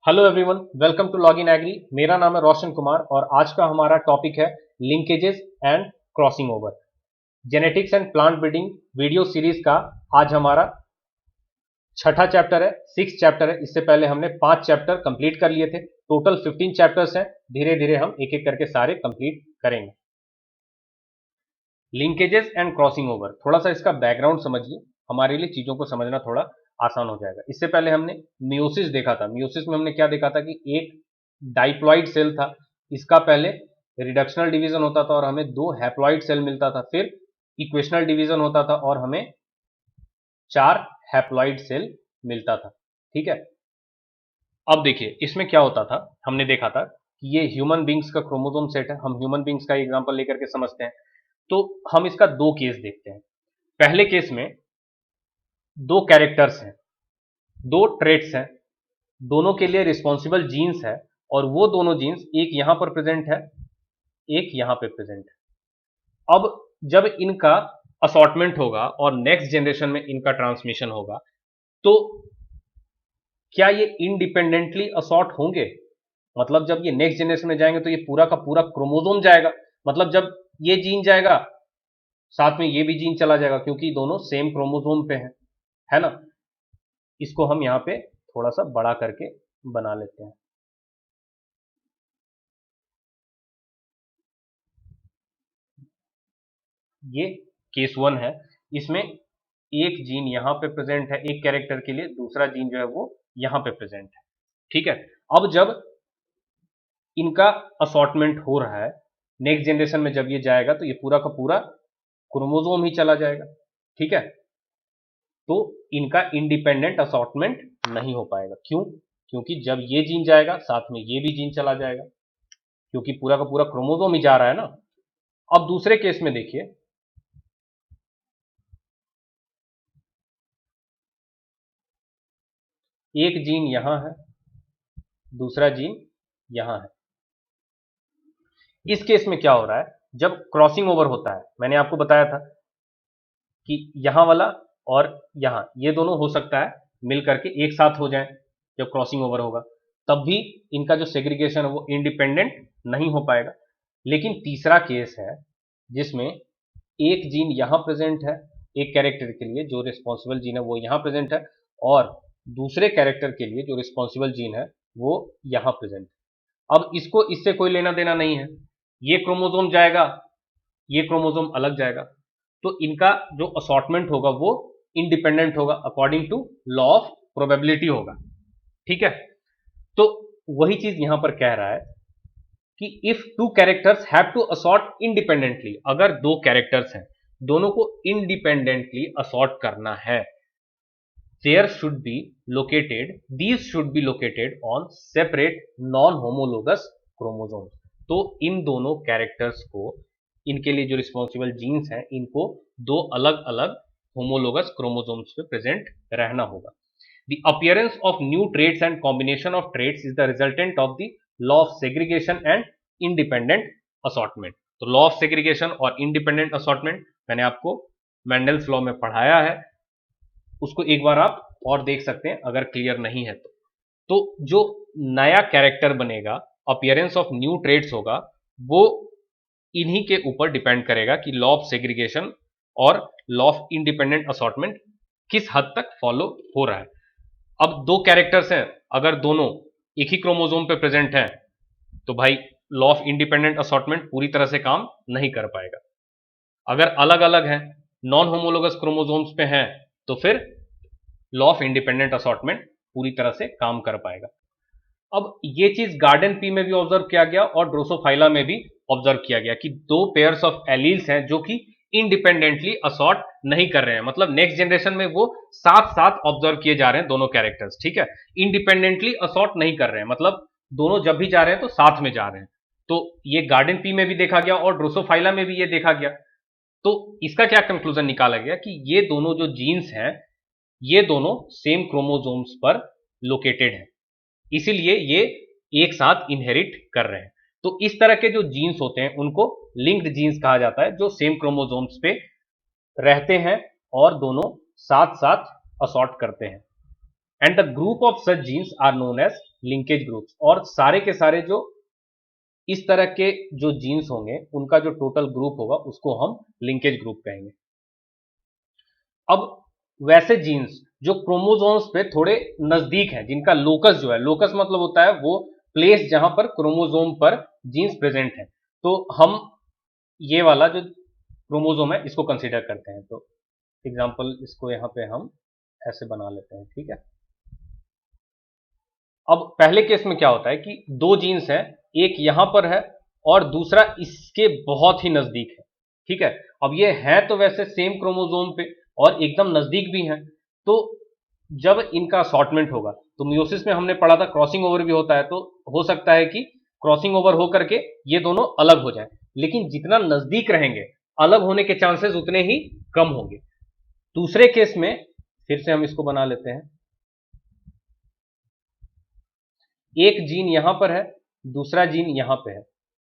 Hello everyone, welcome to log in agri. मेरा नाम है रोशन कुमार और आज का हमारा टॉपिक है linkages and crossing over. Genetics and plant breeding video series का आज हमारा छठा चैप्टर है, 6 चैप्टर है। इससे पहले हमने 5 चैप्टर कंप्लीट कर लिए थे। टोटल 15 चैप्टर्स हैं। धीरे धीरे हम एक एक करके सारे कंप्लीट करेंगे। लिंकेजेस एंड क्रॉसिंग ओवर, थोड़ा सा इसका बैकग्राउंड समझिए, हमारे लिए चीजों को समझना थोड़ा आसान हो जाएगा। इससे पहले हमने मियोसिस देखा था। मियोसिस में हमने क्या देखा था कि एक डाइप्लॉइड सेल था, इसका पहले रिडक्शनल डिवीजन होता था और हमें 2 हैप्लॉइड सेल मिलता था, फिर इक्वेशनल डिवीजन होता था और हमें 4 हैप्लॉइड सेल मिलता था। ठीक है, अब देखिए इसमें क्या होता था। हमने देखा था कि ये ह्यूमन बींग्स का क्रोमोसोम सेट है। हम ह्यूमन बींग्स का एग्जांपल लेकर के समझते हैं। तो हम इसका 2 केस देखते हैं। पहले केस में 2 कैरेक्टर्स हैं, 2 ट्रेट्स हैं, दोनों के लिए रिस्पॉन्सिबल जीन्स है और वो दोनों जीन्स एक यहां पर प्रेजेंट है, एक यहां पे प्रेजेंट है। अब जब इनका असॉर्टमेंट होगा और नेक्स्ट जनरेशन में इनका ट्रांसमिशन होगा तो क्या ये इंडिपेंडेंटली असॉर्ट होंगे? मतलब जब ये नेक्स्ट जनरेशन में जाएंगे तो ये पूरा का पूरा क्रोमोसोम जाएगा। मतलब जब ये जीन जाएगा साथ में ये भी जीन चला जाएगा, क्योंकि दोनों सेम क्रोमोसोम पे है ना। इसको हम यहां पे थोड़ा सा बड़ा करके बना लेते हैं। ये केस 1 है। इसमें एक जीन यहां पे प्रेजेंट है एक कैरेक्टर के लिए, दूसरा जीन जो है वो यहां पे प्रेजेंट है। ठीक है, अब जब इनका असॉर्टमेंट हो रहा है, नेक्स्ट जनरेशन में जब ये जाएगा तो ये पूरा का पूरा क्रोमोसोम ही चला जाएगा। ठीक है, तो इनका इंडिपेंडेंट असॉर्टमेंट नहीं हो पाएगा। क्यों? क्योंकि जब ये जीन जाएगा साथ में ये भी जीन चला जाएगा, क्योंकि पूरा का पूरा क्रोमोसोम ही जा रहा है ना। अब दूसरे केस में देखिए, एक जीन यहां है, दूसरा जीन यहां है। इस केस में क्या हो रहा है, जब क्रॉसिंग ओवर होता है, मैंने आपको बताया था कि यहां वाला और यहां ये दोनों हो सकता है मिल करके एक साथ हो जाएं। जब क्रॉसिंग ओवर होगा तब भी इनका जो सेग्रीगेशन है वो इंडिपेंडेंट नहीं हो पाएगा। लेकिन तीसरा केस है जिसमें एक जीन यहां प्रेजेंट है, एक कैरेक्टर के लिए जो रिस्पॉन्सिबल जीन है वो यहां प्रेजेंट है, और दूसरे कैरेक्टर के लिए जो रिस्पॉन्सिबल जीन है वो यहां प्रेजेंट है। अब इसको इससे कोई लेना देना नहीं है, ये क्रोमोसोम जाएगा, ये क्रोमोसोम अलग जाएगा, तो इनका जो असॉर्टमेंट होगा वो इंडिपेंडेंट होगा, according to law of probability होगा। ठीक है, तो वही चीज यहां पर कह रहा है कि if two characters have to assort independently, अगर 2 कैरेक्टर्स हैं, दोनों को इंडिपेंडेंटली असॉर्ट करना है, there should be these should be located on separate non homologous chromosomes। तो इन दोनों कैरेक्टर्स को, इनके लिए जो रिस्पॉन्सिबल जीन्स हैं, इनको 2 अलग अलग होमोलोगस क्रोमोसोम्स पे प्रेजेंट रहना होगा। The appearance of new traits and combination of traits is the resultant of the law of segregation and independent assortment। तो लॉ ऑफ सेग्रीगेशन और इंडिपेंडेंट असॉर्टमेंट मैंने आपको मेंडल्स लॉ में पढ़ाया है, उसको एक बार आप और देख सकते हैं अगर क्लियर नहीं है तो जो नया कैरेक्टर बनेगा, अपीयरेंस ऑफ न्यू ट्रेड्स होगा, वो इन्हीं के ऊपर डिपेंड करेगा कि लॉ ऑफ सेग्रीगेशन और लॉ ऑफ इंडिपेंडेंट असॉर्टमेंट किस हद तक फॉलो हो रहा है। अब 2 कैरेक्टर्स हैं, अगर दोनों एक ही क्रोमोसोम पे प्रेजेंट हैं तो भाई लॉ ऑफ इंडिपेंडेंट असॉर्टमेंट पूरी तरह से काम नहीं कर पाएगा। अगर अलग अलग हैं, नॉन होमोलोगस क्रोमोसोम्स पे हैं, तो फिर लॉ ऑफ इंडिपेंडेंट असॉर्टमेंट पूरी तरह से काम कर पाएगा। अब ये चीज गार्डन पी में भी ऑब्जर्व किया गया और ड्रोसोफाइला में भी ऑब्जर्व किया गया कि 2 पेयर्स ऑफ एलील्स हैं जो कि इंडिपेंडेंटली असॉर्ट नहीं कर रहे हैं। मतलब नेक्स्ट जनरेशन में वो साथ साथ ऑब्जर्व किए जा रहे हैं दोनों कैरेक्टर्स। ठीक है, इंडिपेंडेंटली असॉर्ट नहीं कर रहे हैं, मतलब दोनों जब भी जा रहे हैं तो साथ में जा रहे हैं। तो ये गार्डन पी में भी देखा गया और ड्रोसोफाइला में भी ये देखा गया। तो इसका क्या कंक्लूजन निकाला गया कि ये दोनों जो जीन्स हैं ये दोनों सेम क्रोमोसोम्स पर लोकेटेड हैं, इसीलिए ये एक साथ इनहेरिट कर रहे हैं। तो इस तरह के जो जीन्स होते हैं उनको लिंक्ड जीन्स कहा जाता है, जो सेम क्रोमोसोम्स पे रहते हैं और दोनों साथ साथ असॉर्ट करते हैं। And the group of such genes are known as linkage groups, और सारे के सारे जो इस तरह के जो जीन्स होंगे उनका जो टोटल ग्रुप होगा उसको हम लिंकेज ग्रुप कहेंगे। अब वैसे जीन्स जो क्रोमोसोम्स पे थोड़े नजदीक हैं, जिनका लोकस जो है, लोकस मतलब होता है वो प्लेस जहां पर क्रोमोसोम पर जीन्स प्रेजेंट है, तो हम ये वाला जो क्रोमोसोम है इसको कंसीडर करते हैं। तो एग्जांपल इसको यहां पे हम ऐसे बना लेते हैं, ठीक है। अब पहले केस में क्या होता है कि दो जीन्स हैं, एक यहां पर है और दूसरा इसके बहुत ही नजदीक है, ठीक है। अब ये है तो वैसे सेम क्रोमोसोम पे और एकदम नजदीक भी हैं, तो जब इनका असॉर्टमेंट होगा, तो मियोसिस में हमने पढ़ा था क्रॉसिंग ओवर भी होता है, तो हो सकता है कि क्रॉसिंग ओवर होकर के ये दोनों अलग हो जाएं, लेकिन जितना नजदीक रहेंगे अलग होने के चांसेस उतने ही कम होंगे। दूसरे केस में फिर से हम इसको बना लेते हैं, एक जीन यहां पर है, दूसरा जीन यहां पे है,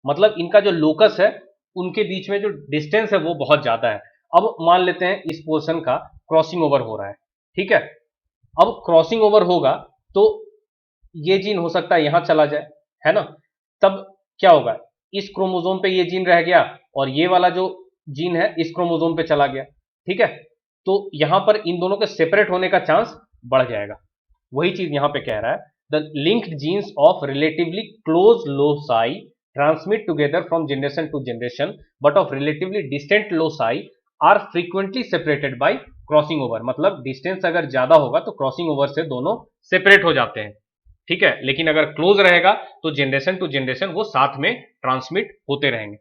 मतलब इनका जो लोकस है उनके बीच में जो डिस्टेंस है वो बहुत ज्यादा है। अब मान लेते हैं इस पोर्शन का क्रॉसिंग ओवर हो रहा है, ठीक है। अब क्रॉसिंग ओवर होगा तो ये जीन हो सकता है यहां चला जाए, है ना। तब क्या होगा, इस क्रोमोसोम पे ये जीन रह गया और ये वाला जो जीन है इस क्रोमोसोम पे चला गया, ठीक है। तो यहां पर इन दोनों के सेपरेट होने का चांस बढ़ जाएगा। वही चीज यहां पे कह रहा है, the linked genes of relatively close loci transmit together from generation to generation, but of relatively distant loci are frequently separated by crossing over. मतलब डिस्टेंस अगर ज्यादा होगा तो क्रॉसिंग ओवर से दोनों सेपरेट हो जाते हैं, ठीक है। लेकिन अगर क्लोज रहेगा तो जनरेशन टू जनरेशन वो साथ में ट्रांसमिट होते रहेंगे।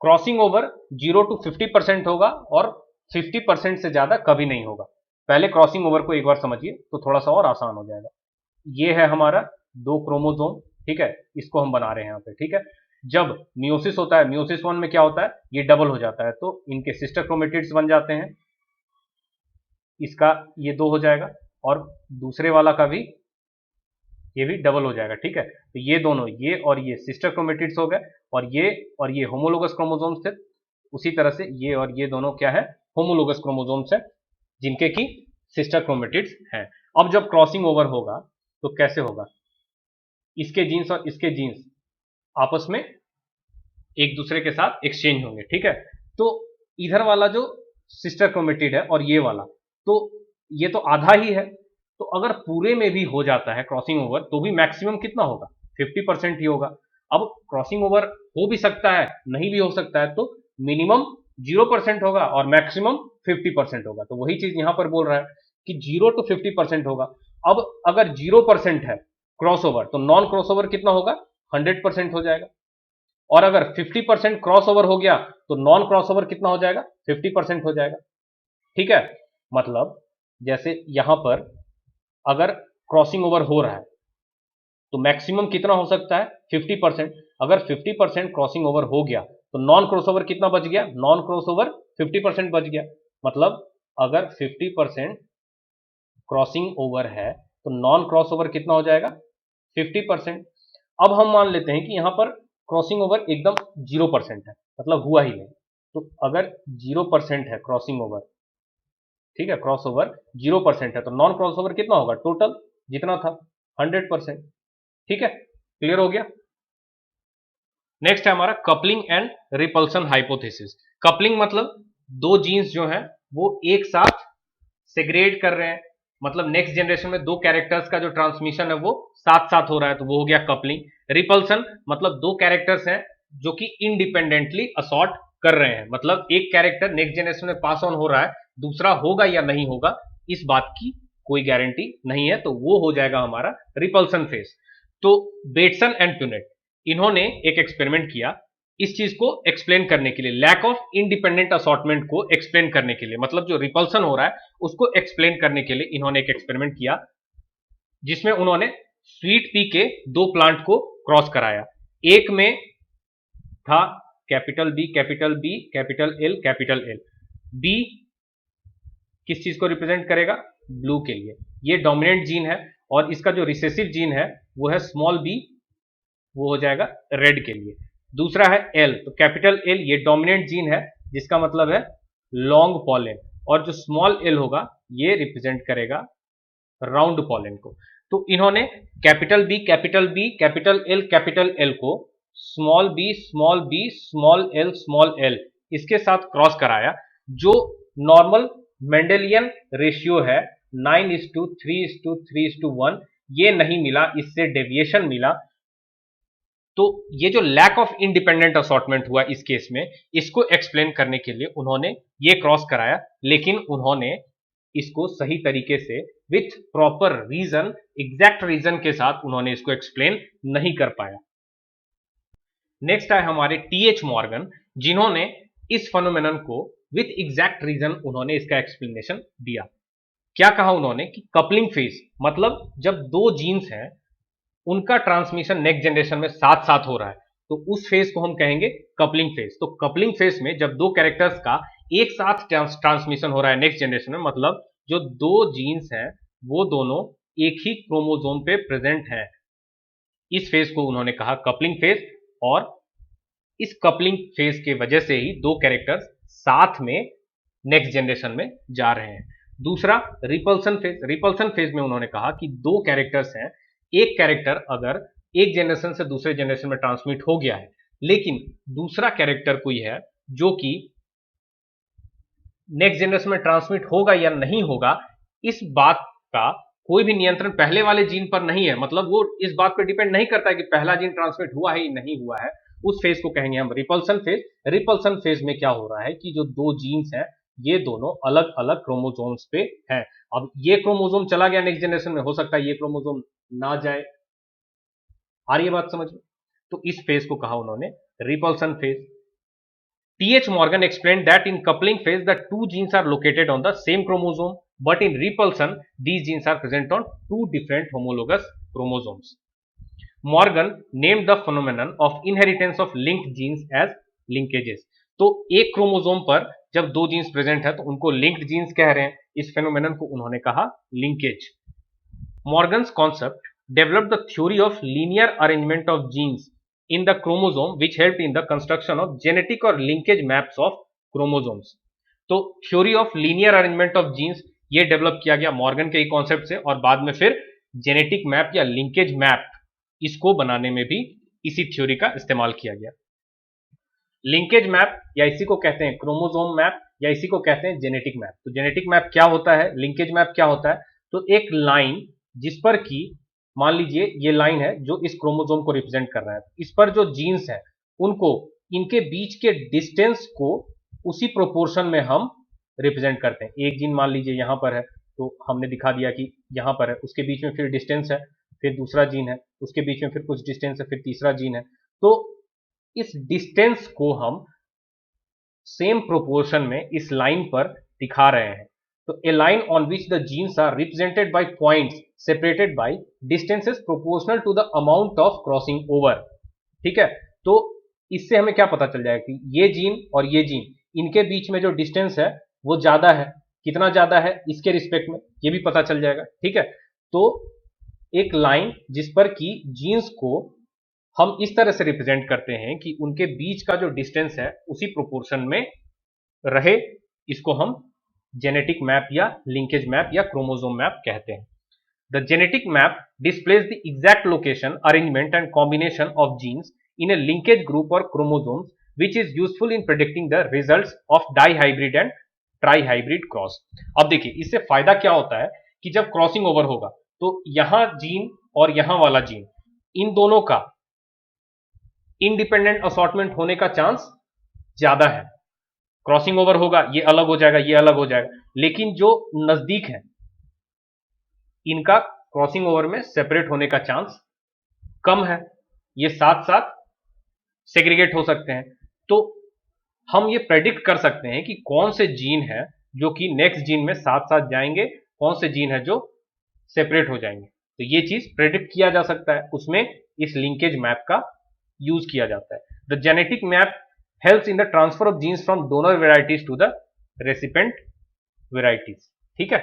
क्रॉसिंग ओवर 0 to 50% होगा और 50% से ज्यादा कभी नहीं होगा। पहले क्रॉसिंग ओवर को एक बार समझिए तो थोड़ा सा और आसान हो जाएगा। ये है हमारा दो क्रोमोसोम, ठीक है, इसको हम बना रहे हैं यहाँ पे, ठीक है। जब मियोसिस होता है, मियोसिस 1 में क्या होता है, ये डबल हो जाता है तो इनके सिस्टर क्रोमेटिड्स बन जाते हैं, इसका ये दो हो जाएगा और दूसरे वाला का भी ये भी डबल हो जाएगा, ठीक है। तो ये दोनों, ये और ये सिस्टर क्रोमेटिड्स हो गए और ये होमोलोगस क्रोमोसोम्स थे। उसी तरह से ये और ये दोनों क्या है, होमोलोगस क्रोमोसोम्स है जिनके की सिस्टर क्रोमेटिड्स हैं। अब जब क्रॉसिंग ओवर होगा तो कैसे होगा, इसके जीन्स और इसके जीन्स आपस में एक दूसरे के साथ एक्सचेंज होंगे, ठीक है। तो इधर वाला जो सिस्टर क्रोमेटिड है और ये वाला, तो ये तो आधा ही है, तो अगर पूरे में भी हो जाता है क्रॉसिंग ओवर तो भी मैक्सिमम कितना होगा, 50% ही होगा। अब क्रॉसिंग ओवर हो भी सकता है, नहीं भी हो सकता है, तो मिनिमम 0% होगा और मैक्सिमम 50% होगा। तो वही चीज यहां पर बोल रहा है कि 0 to 50% होगा। अब अगर 0% है क्रॉस ओवर तो नॉन क्रॉस ओवर कितना होगा, 100% हो जाएगा। और अगर 50% क्रॉस ओवर हो गया तो नॉन क्रॉस ओवर कितना हो जाएगा, 50% हो जाएगा, ठीक है। मतलब जैसे यहां पर अगर क्रॉसिंग ओवर हो रहा है तो मैक्सिमम कितना हो सकता है, 50%। अगर 50% क्रॉसिंग ओवर हो गया तो नॉन क्रॉस ओवर कितना बच गया, नॉन क्रॉस ओवर 50% बच गया। मतलब अगर 50% क्रॉसिंग ओवर है तो नॉन क्रॉस ओवर कितना हो जाएगा, 50%। अब हम मान लेते हैं कि यहां पर क्रॉसिंग ओवर एकदम 0% है, मतलब हुआ ही नहीं। तो अगर 0% है क्रॉसिंग ओवर, ठीक है, क्रॉस ओवर 0% है तो नॉन क्रॉस ओवर कितना होगा, टोटल जितना था 100%, ठीक है। क्लियर हो गया। नेक्स्ट है हमारा coupling and repulsion hypothesis. Coupling मतलब दो जीन्स जो हैं वो एक साथ सेग्रेगेट कर रहे हैं, मतलब नेक्स्ट जनरेशन में दो कैरेक्टर्स का जो ट्रांसमिशन है वो साथ साथ हो रहा है, तो वो हो गया कपलिंग। रिपल्सन मतलब दो कैरेक्टर्स हैं जो कि इंडिपेंडेंटली असॉर्ट कर रहे हैं, मतलब एक कैरेक्टर नेक्स्ट जनरेशन में पास ऑन हो रहा है, दूसरा होगा या नहीं होगा इस बात की कोई गारंटी नहीं है, तो वो हो जाएगा हमारा रिपल्सन फेज। तो बेटसन एंड प्यूनेट इन्होंने एक एक्सपेरिमेंट किया इस चीज को एक्सप्लेन करने के लिए, लैक ऑफ इंडिपेंडेंट असॉर्टमेंट को एक्सप्लेन करने के लिए, मतलब जो रिपल्सन हो रहा है उसको एक्सप्लेन करने के लिए इन्होंने एक एक्सपेरिमेंट किया जिसमें उन्होंने स्वीट पी के दो प्लांट को क्रॉस कराया। एक में था capital B capital B capital L capital L. B किस चीज को रिप्रेजेंट करेगा, ब्लू के लिए, ये डोमिनेंट जीन है, और इसका जो रिसेसिव जीन है वो है स्मॉल बी, वो हो जाएगा रेड के लिए। दूसरा है एल, तो कैपिटल एल ये डोमिनेंट जीन है जिसका मतलब है लॉन्ग पॉलन, और जो स्मॉल एल होगा ये रिप्रेजेंट करेगा राउंड पॉलन को। तो इन्होंने capital B capital B capital L को small B small B small L इसके साथ क्रॉस कराया, जो नॉर्मल मेंडेलियन रेशियो है 9:3:3:1, ये नहीं मिला, इससे डेविएशन मिला। तो ये जो लैक ऑफ इंडिपेंडेंट असॉर्टमेंट हुआ इस केस में, इसको एक्सप्लेन करने के लिए उन्होंने ये क्रॉस कराया, लेकिन उन्होंने इसको सही तरीके से with proper reason, exact reason के साथ उन्होंने इसको एक्सप्लेन नहीं कर पाया। नेक्स्ट है हमारे टीएच मॉर्गन, जिन्होंने इस फेनोमेनन को विथ एग्जैक्ट रीजन उन्होंने इसका एक्सप्लेनेशन दिया। क्या कहा उन्होंने कि कपलिंग फेज मतलब जब दो जीन्स हैं उनका ट्रांसमिशन नेक्स्ट जनरेशन में साथ साथ हो रहा है, तो उस फेज को हम कहेंगे कपलिंग फेज। तो कपलिंग फेज में जब दो कैरेक्टर्स का एक साथ ट्रांसमिशन हो रहा है नेक्स्ट जनरेशन में, मतलब जो दो जीन्स हैं वो दोनों एक ही क्रोमोसोम पे प्रेजेंट हैं, इस फेज को उन्होंने कहा कपलिंग फेज। और इस कपलिंग फेज के वजह से ही दो कैरेक्टर्स साथ में नेक्स्ट जनरेशन में जा रहे हैं। दूसरा रिपल्सन फेज, रिपल्सन फेज में उन्होंने कहा कि दो कैरेक्टर्स हैं, एक कैरेक्टर अगर एक जनरेशन से दूसरे जनरेशन में ट्रांसमिट हो गया है, लेकिन दूसरा कैरेक्टर कोई है जो कि नेक्स्ट जनरेशन में ट्रांसमिट होगा या नहीं होगा, इस बात का कोई भी नियंत्रण पहले वाले जीन पर नहीं है, मतलब वो इस बात पर डिपेंड नहीं करता है कि पहला जीन ट्रांसमिट हुआ है या नहीं हुआ है, उस फेज को कहेंगे हम रिपल्सन फेज। रिपल्सन फेज में क्या हो रहा है कि जो दो जीन्स हैं ये दोनों अलग अलग क्रोमोसोम्स पे हैं। अब ये क्रोमोसोम चला गया नेक्स्ट जनरेशन में, हो सकता है ये क्रोमोसोम ना जाए। आ रही है बात समझ में? तो इस फेज को कहा उन्होंने repulsion phase. T.H. Morgan explained that in coupling phase the two genes are located on the same chromosome, but in repulsion these genes are present on two different homologous chromosomes. Morgan named the phenomenon of inheritance of linked genes as linkages. तो एक chromosome पर जब दो genes present है तो उनको linked genes कह रहे हैं, इस फेनोमेनन को उन्होंने कहा linkage. Morgan's concept developed the theory of linear arrangement of genes in the chromosome which helped in the construction of genetic or linkage maps of chromosomes. तो theory of linear arrangement of genes ये develop किया गया Morgan के ही concept से, और बाद में फिर जेनेटिक मैप या लिंकेज मैप इसको बनाने में भी इसी थ्योरी का इस्तेमाल किया गया। लिंकेज मैप या इसी को कहते हैं क्रोमोसोम मैप या इसी को कहते हैं जेनेटिक मैप। तो जेनेटिक मैप क्या होता है, लिंकेज मैप क्या होता है? तो एक लाइन जिस पर कि मान लीजिए ये लाइन है जो इस क्रोमोसोम को रिप्रेजेंट कर रहा है, इस पर जो जीन्स है उनको इनके बीच के डिस्टेंस को उसी प्रोपोर्शन में हम रिप्रेजेंट करते हैं। एक जीन मान लीजिए यहां पर है तो हमने दिखा दिया कि यहां पर है, उसके बीच में फिर डिस्टेंस है, फिर दूसरा जीन है, उसके बीच में फिर कुछ डिस्टेंस है, फिर तीसरा जीन है। तो इस डिस्टेंस को हम सेम प्रोपोर्शन में इस लाइन पर दिखा रहे हैं। तो a line on which the genes are represented by points separated by distances proportional to the amount of crossing over. ठीक है, तो इससे हमें क्या पता चल जाएगा कि ये जीन और ये जीन इनके बीच में जो डिस्टेंस है वो ज्यादा है, कितना ज्यादा है इसके रिस्पेक्ट में ये भी पता चल जाएगा। ठीक है, तो एक लाइन जिस पर कि जीन्स को हम इस तरह से रिप्रेजेंट करते हैं कि उनके बीच का जो डिस्टेंस है उसी प्रोपोर्शन में रहे, इसको हम जेनेटिक मैप या लिंकेज मैप या क्रोमोसोम मैप कहते हैं। The genetic map displays the exact location, arrangement and combination of genes in a linkage group और chromosomes which is useful in predicting the results of dihybrid and trihybrid cross. अब देखिए इससे फायदा क्या होता है कि जब क्रॉसिंग ओवर होगा तो यहां जीन और यहां वाला जीन इन दोनों का इंडिपेंडेंट असॉर्टमेंट होने का चांस ज्यादा है। क्रॉसिंग ओवर होगा, ये अलग हो जाएगा, ये अलग हो जाएगा, लेकिन जो नजदीक है इनका क्रॉसिंग ओवर में सेपरेट होने का चांस कम है, ये साथ साथ सेग्रीगेट हो सकते हैं। तो हम ये प्रेडिक्ट कर सकते हैं कि कौन से जीन है जो कि नेक्स्ट जीन में साथ साथ जाएंगे, कौन से जीन है जो सेपरेट हो जाएंगे। तो ये चीज प्रेडिक्ट किया जा सकता है, उसमें इस लिंकेज मैप का यूज किया जाता है। The genetic map helps in the transfer of genes from donor varieties to the recipient varieties. ठीक है,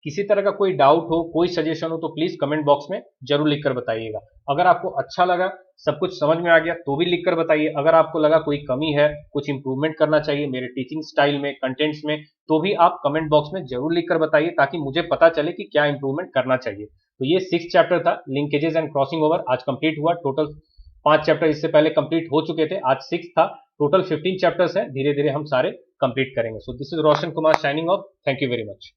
किसी तरह का कोई डाउट हो, कोई सजेशन हो तो प्लीज कमेंट बॉक्स में जरूर लिखकर बताइएगा। अगर आपको अच्छा लगा, सब कुछ समझ में आ गया तो भी लिखकर बताइए। अगर आपको लगा कोई कमी है, कुछ इंप्रूवमेंट करना चाहिए मेरे टीचिंग स्टाइल में, कंटेंट्स में, तो भी आप कमेंट बॉक्स में जरूर लिखकर बताइए ताकि मुझे पता चले कि क्या इंप्रूवमेंट करना चाहिए। तो ये 6 चैप्टर था, लिंकेजेस एंड क्रॉसिंग ओवर, आज कंप्लीट हुआ। टोटल 5 चैप्टर इससे पहले कंप्लीट हो चुके थे, आज 6 था। टोटल 15 चैप्टर्स हैं, धीरे धीरे हम सारे कंप्लीट करेंगे। So this is Roshan Kumar signing off. Thank you very much.